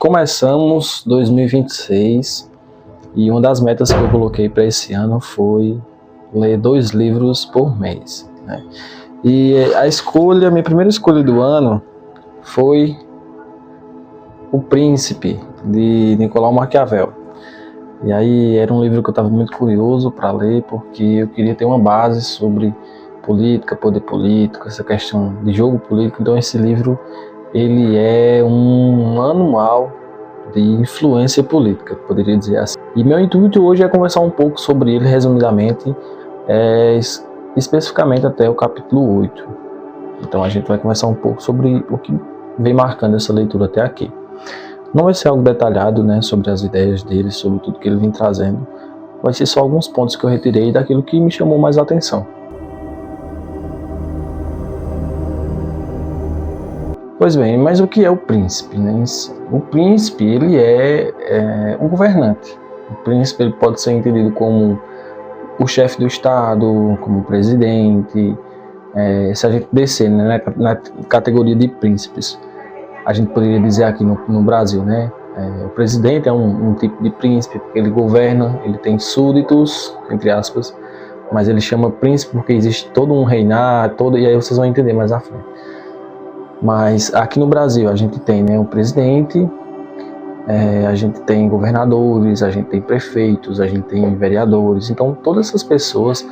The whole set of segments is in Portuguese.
Começamos 2026 e uma das metas que eu coloquei para esse ano foi ler 2 livros por mês, né? E minha primeira escolha do ano foi O Príncipe, de Nicolau Maquiavel. E aí era um livro que eu estava muito curioso para ler, porque eu queria ter uma base sobre política, poder político, essa questão de jogo político. Então esse livro, ele é um manual de influência política, poderia dizer assim. E meu intuito hoje é conversar um pouco sobre ele, resumidamente, especificamente até o capítulo 8. Então a gente vai conversar um pouco sobre o que vem marcando essa leitura até aqui. Não vai ser algo detalhado, né, sobre as ideias dele, sobre tudo que ele vem trazendo. Vai ser só alguns pontos que eu retirei daquilo que me chamou mais a atenção. Pois bem, mas o que é o príncipe, né? O príncipe, ele é um governante. O príncipe, ele pode ser entendido como o chefe do Estado, como o presidente. Se a gente descer, né, na categoria de príncipes, a gente poderia dizer aqui no Brasil, né? O presidente é um tipo de príncipe, porque ele governa, ele tem súditos, entre aspas, mas ele chama príncipe porque existe todo um reinado, e aí vocês vão entender mais à frente. Mas aqui no Brasil a gente tem, né, o presidente, a gente tem governadores, a gente tem prefeitos, a gente tem vereadores. Então todas essas pessoas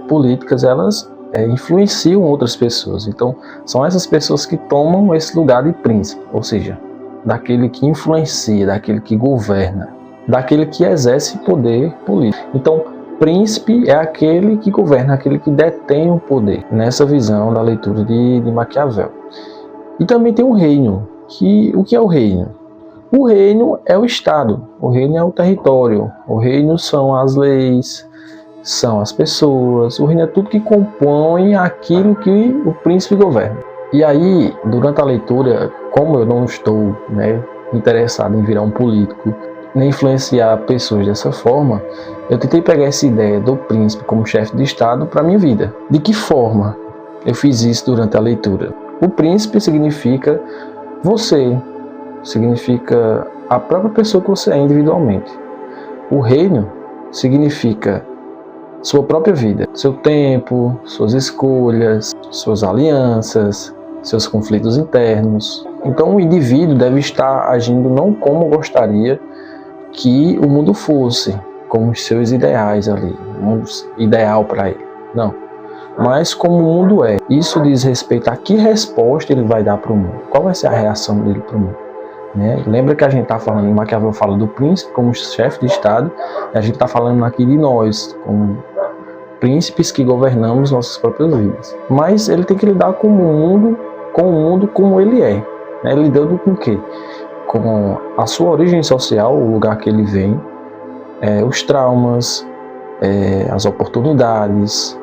políticas, elas influenciam outras pessoas. Então são essas pessoas que tomam esse lugar de príncipe, ou seja, daquele que influencia, daquele que governa, daquele que exerce poder político. Então príncipe é aquele que governa, aquele que detém o poder, nessa visão da leitura de Maquiavel. E também tem um reino. O que é o reino? O reino é o Estado, o reino é o território, o reino são as leis, são as pessoas, o reino é tudo que compõe aquilo que o príncipe governa. E aí, durante a leitura, como eu não estou, né, interessado em virar um político, nem influenciar pessoas dessa forma, eu tentei pegar essa ideia do príncipe como chefe de Estado para a minha vida. De que forma eu fiz isso durante a leitura? O príncipe significa você, significa a própria pessoa que você é individualmente. O reino significa sua própria vida, seu tempo, suas escolhas, suas alianças, seus conflitos internos. Então o indivíduo deve estar agindo não como gostaria que o mundo fosse, com os seus ideais ali, um mundo ideal para ele. Não. Mas como o mundo é. Isso diz respeito a que resposta ele vai dar para o mundo. Qual vai ser a reação dele para o mundo? Né? Lembra que a gente está falando, Maquiavel fala do príncipe como chefe de Estado, e a gente está falando aqui de nós, como príncipes que governamos nossas próprias vidas. Mas ele tem que lidar com o mundo como ele é. Né? Lidando com o quê? Com a sua origem social, o lugar que ele vem, os traumas, as oportunidades,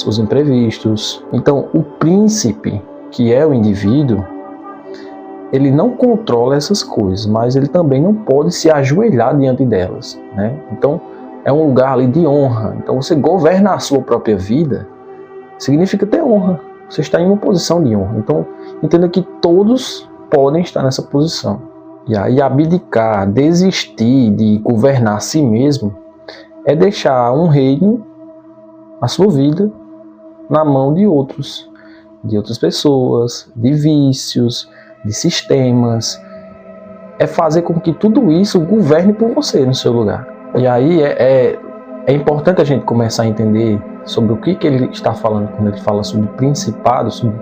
os imprevistos. Então, o príncipe, que é o indivíduo, ele não controla essas coisas, mas ele também não pode se ajoelhar diante delas, né? Então, é um lugar ali de honra. Então, você governa a sua própria vida, significa ter honra. Você está em uma posição de honra. Então, entenda que todos podem estar nessa posição. E aí, abdicar, desistir de governar a si mesmo, é deixar um reino, a sua vida, na mão de outras pessoas, de vícios, de sistemas. É fazer com que tudo isso governe por você no seu lugar. E aí é importante a gente começar a entender sobre o que ele está falando quando ele fala sobre o principado, sobre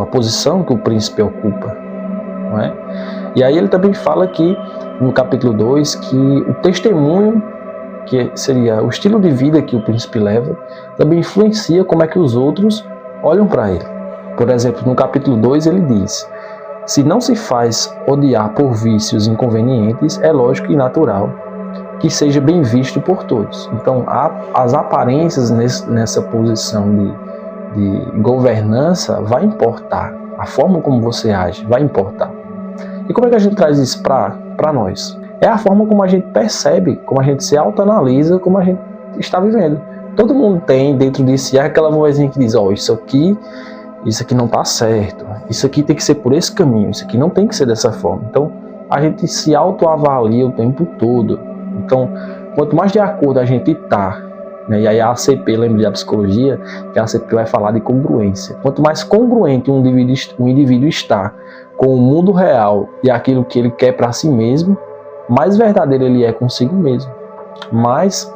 a posição que o príncipe ocupa. Não é? E aí ele também fala que, no capítulo 2, que o testemunho, que seria o estilo de vida que o príncipe leva, também influencia como é que os outros olham para ele. Por exemplo, no capítulo 2 ele diz: se não se faz odiar por vícios inconvenientes, é lógico e natural que seja bem visto por todos. Então, as aparências nessa posição de governança vai importar. A forma como você age vai importar. E como é que a gente traz isso para nós? É a forma como a gente percebe, como a gente se autoanalisa, como a gente está vivendo. Todo mundo tem dentro de si aquela vozinha que diz: isso aqui não está certo, isso aqui tem que ser por esse caminho, isso aqui não tem que ser dessa forma. Então, a gente se autoavalia o tempo todo. Então, quanto mais de acordo a gente está, né, e aí a ACP, lembrei da psicologia, que a ACP vai falar de congruência. Quanto mais congruente um indivíduo está com o mundo real e aquilo que ele quer para si mesmo, mais verdadeiro ele é consigo mesmo. Mais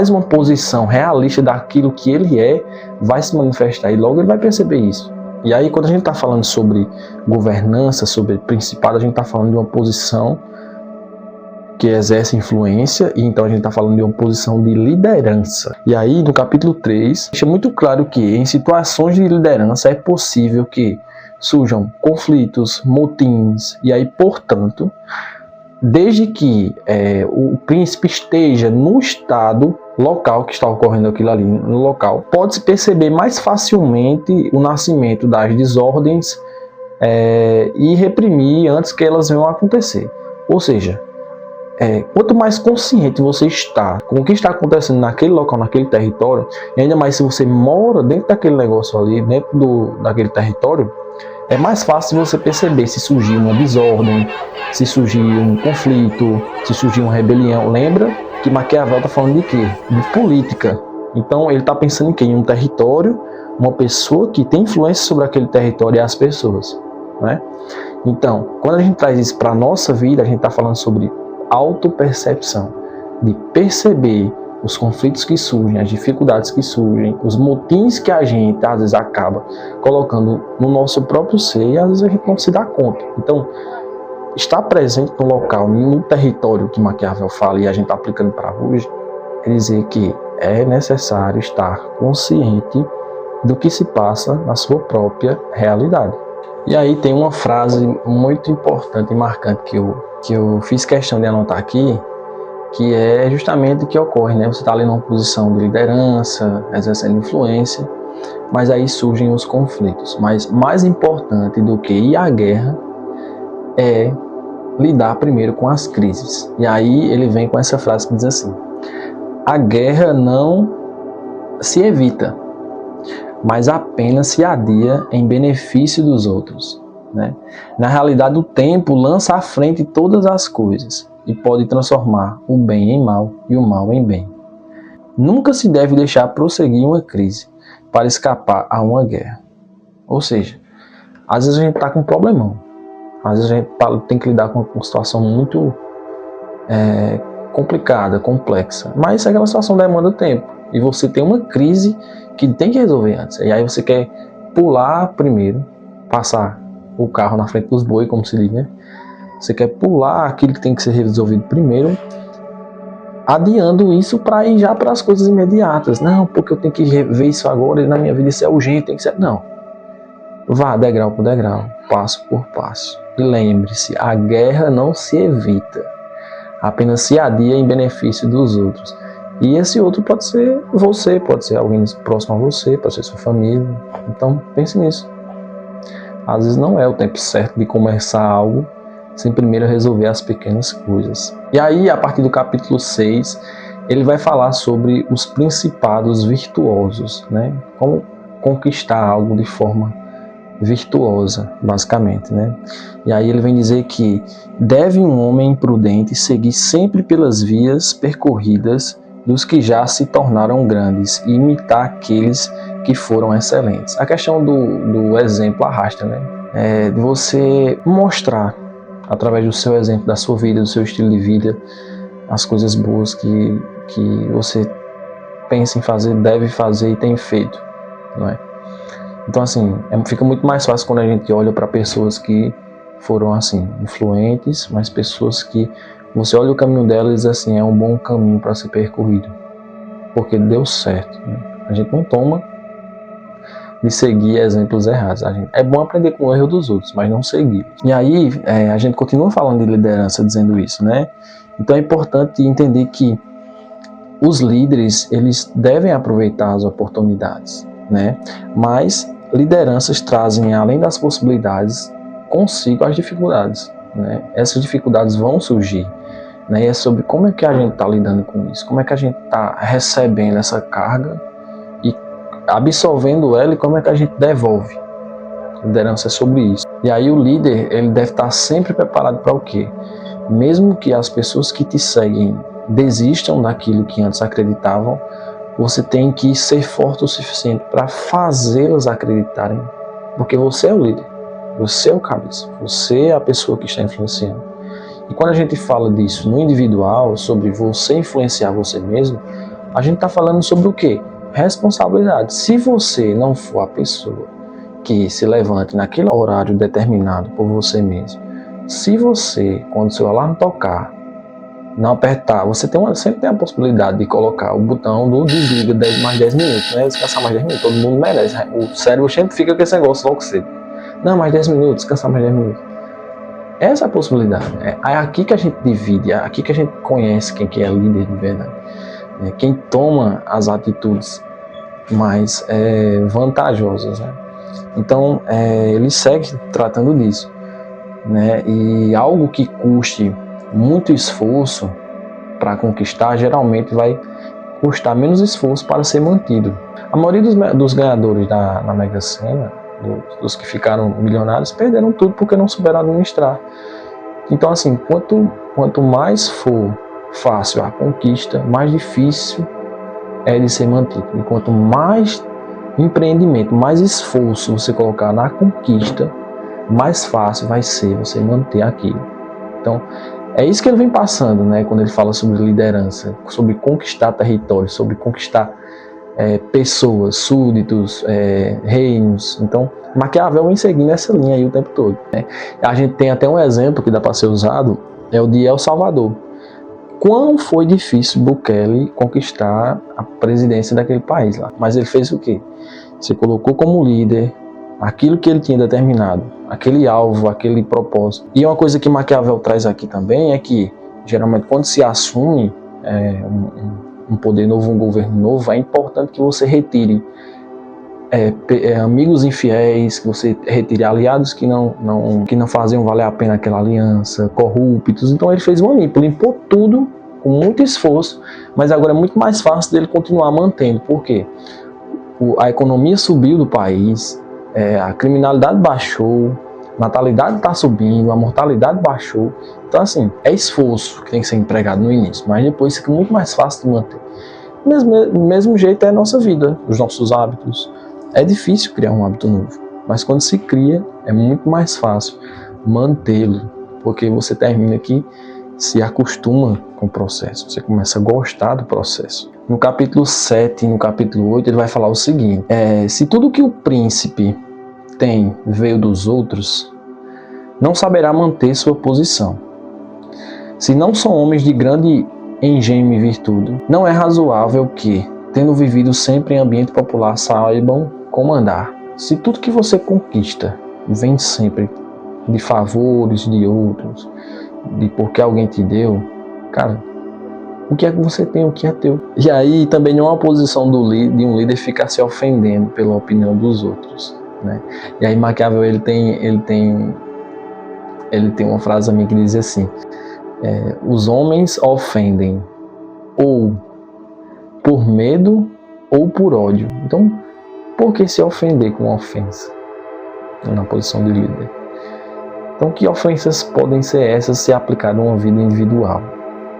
uma posição realista daquilo que ele é vai se manifestar e logo ele vai perceber isso. E aí, quando a gente está falando sobre governança, sobre principado, a gente está falando de uma posição que exerce influência, e então a gente está falando de uma posição de liderança. E aí, no capítulo 3, deixa muito claro que em situações de liderança é possível que surjam conflitos, motins, e aí, portanto, desde que o príncipe esteja no estado local que está ocorrendo aquilo ali, no local, pode-se perceber mais facilmente o nascimento das desordens e reprimir antes que elas venham a acontecer. Ou seja, quanto mais consciente você está com o que está acontecendo naquele local, naquele território, e ainda mais se você mora dentro daquele negócio ali, dentro daquele território, é mais fácil você perceber se surgir uma desordem, se surgir um conflito, se surgir uma rebelião. Lembra que Maquiavel está falando de quê? De política. Então ele está pensando em quê? Em um território, uma pessoa que tem influência sobre aquele território e as pessoas, né? Então, quando a gente traz isso para a nossa vida, a gente está falando sobre autopercepção, de perceber os conflitos que surgem, as dificuldades que surgem, os motins que a gente às vezes acaba colocando no nosso próprio ser e às vezes a gente não se dá conta. Então, estar presente no local, no território que Maquiavel fala e a gente está aplicando para hoje, é dizer que é necessário estar consciente do que se passa na sua própria realidade. E aí tem uma frase muito importante e marcante que eu fiz questão de anotar aqui, que é justamente o que ocorre, né? Você está ali numa posição de liderança, exercendo influência, mas aí surgem os conflitos. Mas mais importante do que ir à guerra é lidar primeiro com as crises. E aí ele vem com essa frase que diz assim: a guerra não se evita, mas apenas se adia em benefício dos outros, né? Na realidade, o tempo lança à frente todas as coisas e pode transformar o bem em mal e o mal em bem. Nunca se deve deixar prosseguir uma crise para escapar a uma guerra. Ou seja, às vezes a gente está com um problemão, às vezes a gente tem que lidar com uma situação muito complicada, complexa, mas aquela situação demanda tempo e você tem uma crise que tem que resolver antes. E aí você quer pular primeiro, passar o carro na frente dos bois, como se diz, né? Você quer pular aquilo que tem que ser resolvido primeiro, adiando isso para ir já para as coisas imediatas. Não, porque eu tenho que ver isso agora, na minha vida isso é urgente, tem que ser. Não. Vá degrau por degrau, passo por passo. E lembre-se, a guerra não se evita, apenas se adia em benefício dos outros. E esse outro pode ser você, pode ser alguém próximo a você, pode ser sua família. Então pense nisso. Às vezes não é o tempo certo de começar algo sem primeiro resolver as pequenas coisas. E aí, a partir do capítulo 6, ele vai falar sobre os principados virtuosos, né? Como conquistar algo de forma virtuosa, basicamente, né? E aí ele vem dizer que deve um homem imprudente seguir sempre pelas vias percorridas dos que já se tornaram grandes e imitar aqueles que foram excelentes. A questão do exemplo arrasta, né? De você mostrar, através do seu exemplo, da sua vida, do seu estilo de vida, as coisas boas que você pensa em fazer, deve fazer e tem feito, não é? Então, assim, fica muito mais fácil quando a gente olha para pessoas que foram, assim, influentes, mas pessoas que você olha o caminho delas e diz assim, é um bom caminho para ser percorrido, porque deu certo, né? A gente não toma de seguir exemplos errados. É bom aprender com o erro dos outros, mas não seguir. E aí, a gente continua falando de liderança dizendo isso, né? Então é importante entender que os líderes, eles devem aproveitar as oportunidades, né? Mas lideranças trazem, além das possibilidades, consigo as dificuldades, né? Essas dificuldades vão surgir, né? E é sobre como é que a gente está lidando com isso, como é que a gente está recebendo essa carga e absorvendo ela e como é que a gente devolve. A liderança é sobre isso. E aí o líder, ele deve estar sempre preparado para o quê? Mesmo que as pessoas que te seguem desistam daquilo que antes acreditavam, você tem que ser forte o suficiente para fazê-las acreditarem, porque você é o líder, você é o cabeça, você é a pessoa que está influenciando. E quando a gente fala disso no individual, sobre você influenciar você mesmo, a gente está falando sobre o quê? Responsabilidade. Se você não for a pessoa que se levante naquele horário determinado por você mesmo, se você, quando o seu alarme tocar, não apertar, você sempre tem a possibilidade de colocar o botão do desliga mais 10 minutos, né? Descansar mais 10 minutos, todo mundo merece. O cérebro sempre fica com esse negócio logo cedo. Não, mais 10 minutos, descansar mais 10 minutos. Essa é a possibilidade. É aqui que a gente divide, é aqui que a gente conhece quem que é líder de verdade. Quem toma as atitudes mais vantajosas, né? Então, ele segue tratando disso, né? E algo que custe muito esforço para conquistar, geralmente vai custar menos esforço para ser mantido. A maioria dos ganhadores na Mega Sena, dos que ficaram milionários, perderam tudo porque não souberam administrar. Então, assim, quanto mais for fácil a conquista, mais difícil é de ser mantido. E quanto mais empreendimento, mais esforço você colocar na conquista, mais fácil vai ser você manter aquilo. Então, é isso que ele vem passando, né, quando ele fala sobre liderança, sobre conquistar território, sobre conquistar pessoas, súditos, reinos. Então, Maquiavel vem seguindo essa linha aí o tempo todo, né? A gente tem até um exemplo que dá para ser usado, é o de El Salvador. Quão foi difícil Bukele conquistar a presidência daquele país lá. Mas ele fez o quê? Se colocou como líder aquilo que ele tinha determinado, aquele alvo, aquele propósito. E uma coisa que Maquiavel traz aqui também é que, geralmente, quando se assume um poder novo, um governo novo, é importante que você retire amigos infiéis, que você retire aliados que não faziam valer a pena aquela aliança, corruptos. Então ele fez uma limpa, limpou tudo com muito esforço, mas agora é muito mais fácil dele continuar mantendo. Por quê? A economia subiu do país, a criminalidade baixou, a natalidade está subindo, a mortalidade baixou. Então, assim, é esforço que tem que ser empregado no início, mas depois fica muito mais fácil de manter. Do mesmo jeito é a nossa vida, os nossos hábitos. É difícil criar um hábito novo, mas quando se cria, é muito mais fácil mantê-lo, porque você termina aqui, se acostuma com o processo, você começa a gostar do processo. No capítulo 7 e no capítulo 8, ele vai falar o seguinte: se tudo que o príncipe tem veio dos outros, não saberá manter sua posição. Se não são homens de grande engenho e virtude, não é razoável que, tendo vivido sempre em ambiente popular, saibam comandar. Se tudo que você conquista vem sempre de favores de outros, de porque alguém te deu, cara, o que é que você tem, o que é teu? E aí também não é uma posição de um líder ficar se ofendendo pela opinião dos outros, né? E aí Maquiavel ele tem uma frase a mim que diz assim: os homens ofendem ou por medo ou por ódio. Então, por que se ofender com uma ofensa na posição de líder? Então, que ofensas podem ser essas se aplicadas a uma vida individual,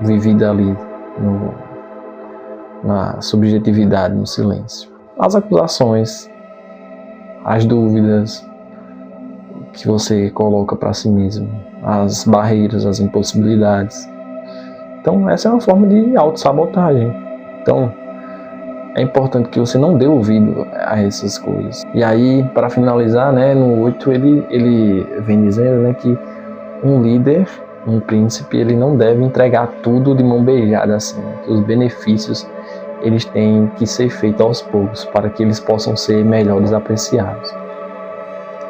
vivida ali na subjetividade, no silêncio? As acusações, as dúvidas que você coloca para si mesmo, as barreiras, as impossibilidades. Então, essa é uma forma de autossabotagem. Então, é importante que você não dê ouvido a essas coisas. E aí, para finalizar, né, no 8, ele vem dizendo, né, que um líder, um príncipe, ele não deve entregar tudo de mão beijada, assim, né, que os benefícios eles têm que ser feitos aos poucos, para que eles possam ser melhores apreciados.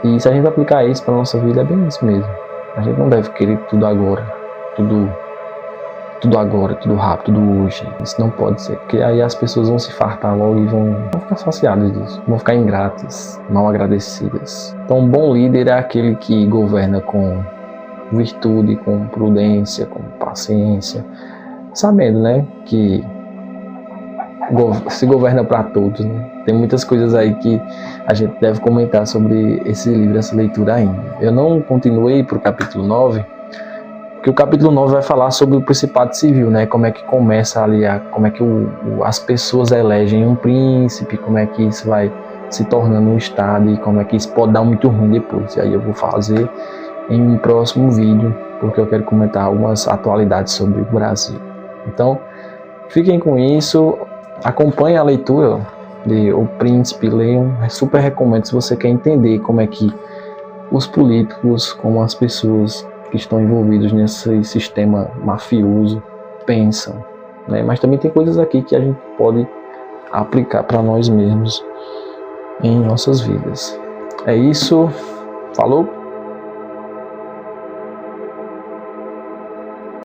E se a gente aplicar isso para a nossa vida, é bem isso mesmo. A gente não deve querer tudo agora, tudo agora, tudo rápido, tudo hoje. Isso não pode ser, porque aí as pessoas vão se fartar logo e vão ficar saciadas disso, vão ficar ingratas, mal agradecidas. Então, um bom líder é aquele que governa com virtude, com prudência, com paciência, sabendo, né, que se governa para todos, né? Tem muitas coisas aí que a gente deve comentar sobre esse livro, essa leitura ainda. Eu não continuei para o capítulo 9, porque o capítulo 9 vai falar sobre o Principado Civil, né? Como é que começa ali, como é que as pessoas elegem um príncipe, como é que isso vai se tornando um Estado e como é que isso pode dar muito ruim depois. E aí eu vou fazer em um próximo vídeo, porque eu quero comentar algumas atualidades sobre o Brasil. Então, fiquem com isso, acompanhem a leitura de O Príncipe, leiam, super recomendo se você quer entender como é que os políticos, como as pessoas que estão envolvidos nesse sistema mafioso pensam, né? Mas também tem coisas aqui que a gente pode aplicar para nós mesmos em nossas vidas. É isso, falou?